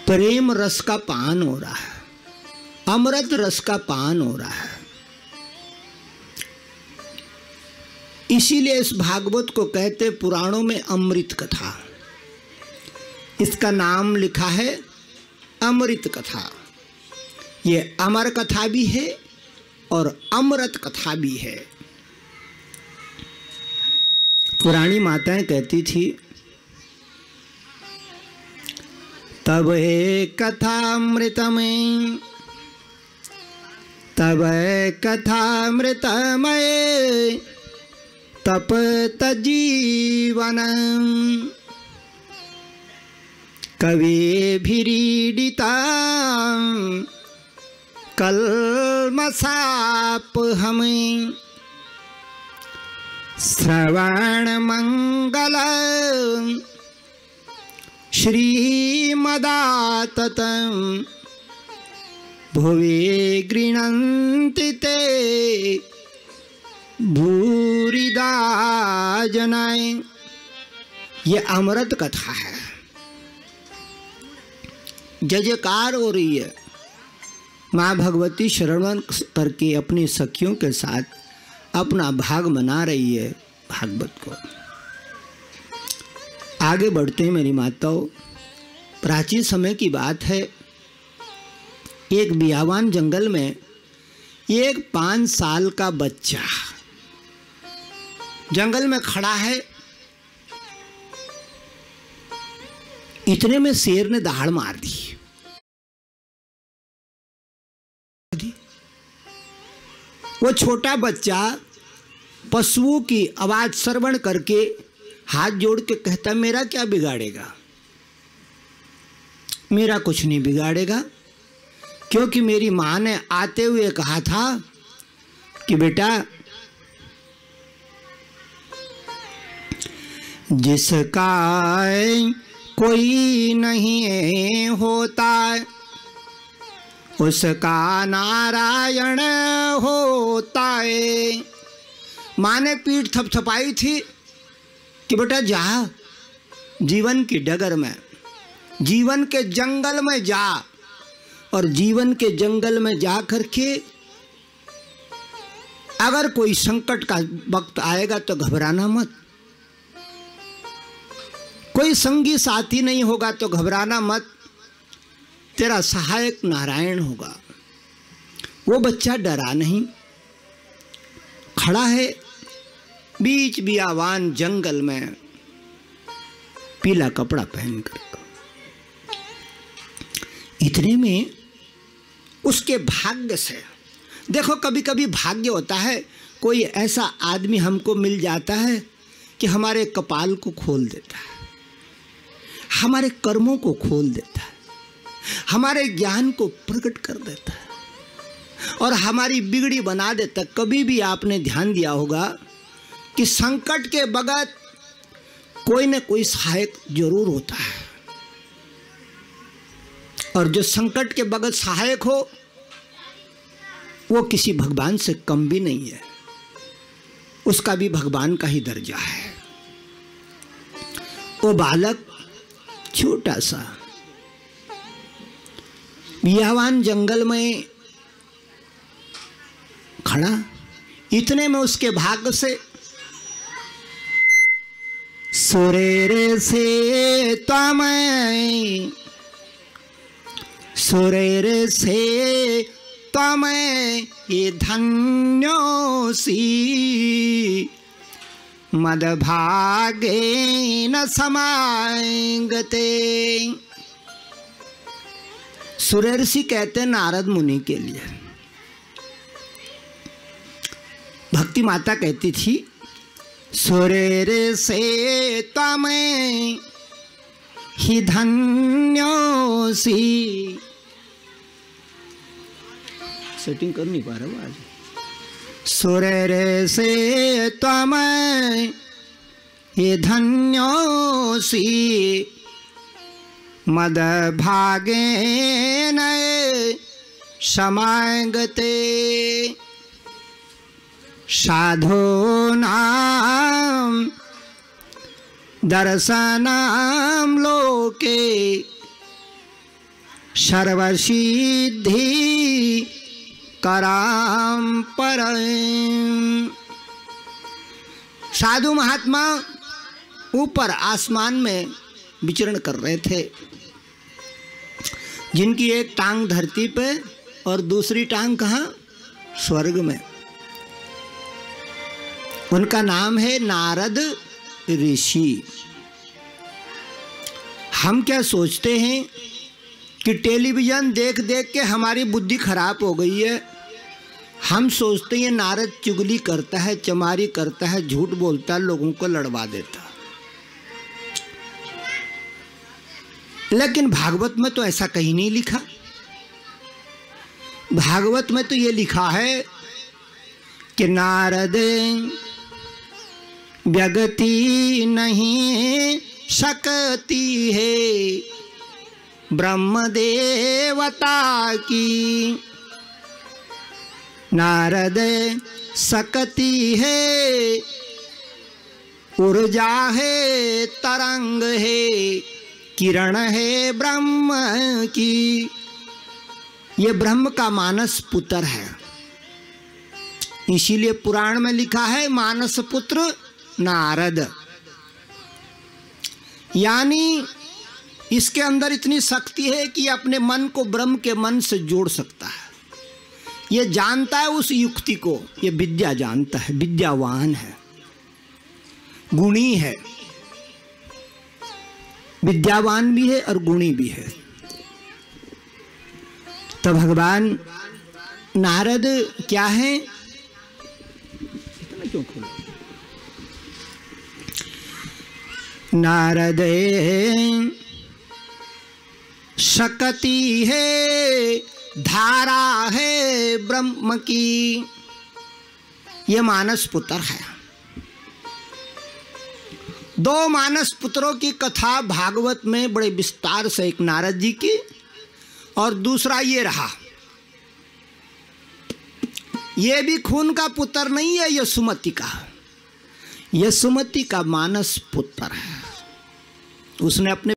प्रेम रस का पान हो रहा है, अमृत रस का पान हो रहा है। इसीलिए इस भागवत को कहते पुराणों में अमृत कथा। इसका नाम लिखा है अमृत कथा। ये अमर कथा भी है और अमृत कथा भी है। पुरानी माताएं कहती थी, तब कथामृत में, तब कथामृतमय तप तजीवन कविभिरीडिता कल्मषाप हमें श्रवण मंगल श्रीमदातत भुवि गृह्णन्ति ते भूरिदा जनाय। ये अमृत कथा है। जय जयकार हो रही है। माँ भगवती श्रवण करके अपनी सखियों के साथ अपना भाग मना रही है भागवत को। आगे बढ़ते हैं मेरी माताओं। प्राचीन समय की बात है, एक बियावान जंगल में एक 5 साल का बच्चा जंगल में खड़ा है। इतने में शेर ने दहाड़ मार दी। वो छोटा बच्चा पशुओं की आवाज श्रवण करके हाथ जोड़ के कहता, मेरा क्या बिगाड़ेगा, मेरा कुछ नहीं बिगाड़ेगा, क्योंकि मेरी माँ ने आते हुए कहा था कि बेटा जिसका कोई नहीं होता उसका नारायण होता है। माँ ने पीठ थपथपाई थी कि बेटा जा, जीवन की डगर में, जीवन के जंगल में जा, और जीवन के जंगल में जा करके अगर कोई संकट का वक्त आएगा तो घबराना मत। कोई संगी साथी नहीं होगा तो घबराना मत, तेरा सहायक नारायण होगा। वो बच्चा डरा नहीं, खड़ा है बीच बियावान जंगल में पीला कपड़ा पहनकर। इतने में उसके भाग्य से, देखो कभी कभी भाग्य होता है, कोई ऐसा आदमी हमको मिल जाता है कि हमारे कपाल को खोल देता है, हमारे कर्मों को खोल देता है, हमारे ज्ञान को प्रकट कर देता है और हमारी बिगड़ी बना देता है। कभी भी आपने ध्यान दिया होगा कि संकट के बगैर कोई न कोई सहायक जरूर होता है, और जो संकट के बगैर सहायक हो वो किसी भगवान से कम भी नहीं है, उसका भी भगवान का ही दर्जा है। वो बालक छोटा सा बियावान जंगल में खड़ा, इतने में उसके भाग्य से सुरेरे से त्वमय, सुरेरे से त्वमय ये धन्योसी मदभागे न समागते। सुरेरसी कहते हैं नारद मुनि के लिए। भक्ति माता कहती थी, सुरेरे से त्वमय ही धन्योसी। सेटिंग कर नहीं पा रहा आज। सुरेरे से त्वमय ये धन्योसी मद भागे नये समागते। साधो नाम दर्शनाम लोके सर्वसिद्धि कराम पर। साधु महात्मा ऊपर आसमान में विचरण कर रहे थे, जिनकी एक टांग धरती पे और दूसरी टांग कहाँ? स्वर्ग में। उनका नाम है नारद ऋषि। हम क्या सोचते हैं कि टेलीविज़न देख देख के हमारी बुद्धि खराब हो गई है। हम सोचते हैं नारद चुगली करता है, चमारी करता है, झूठ बोलता है, लोगों को लड़वा देता है। लेकिन भागवत में तो ऐसा कहीं नहीं लिखा। भागवत में तो ये लिखा है कि नारद व्यगति नहीं सकती है ब्रह्म देवता की, नारद सकती है ऊर्जा है तरंग है किरण है ब्रह्म की। ये ब्रह्म का मानस पुत्र है, इसीलिए पुराण में लिखा है मानस पुत्र नारद। यानी इसके अंदर इतनी शक्ति है कि अपने मन को ब्रह्म के मन से जोड़ सकता है। ये जानता है उस युक्ति को, ये विद्या जानता है, विद्यावान है, गुणी है, विद्यावान भी है और गुणी भी है। तो भगवान नारद क्या है? इतना क्यों खोला? नारद शक्ति है धारा है ब्रह्म की। ये मानस पुत्र है। दो मानस पुत्रों की कथा भागवत में बड़े विस्तार से, एक नारद जी की और दूसरा ये रहा। ये भी खून का पुत्र नहीं है, यशुमती का। यशुमती का मानस पुत्र है। उसने अपने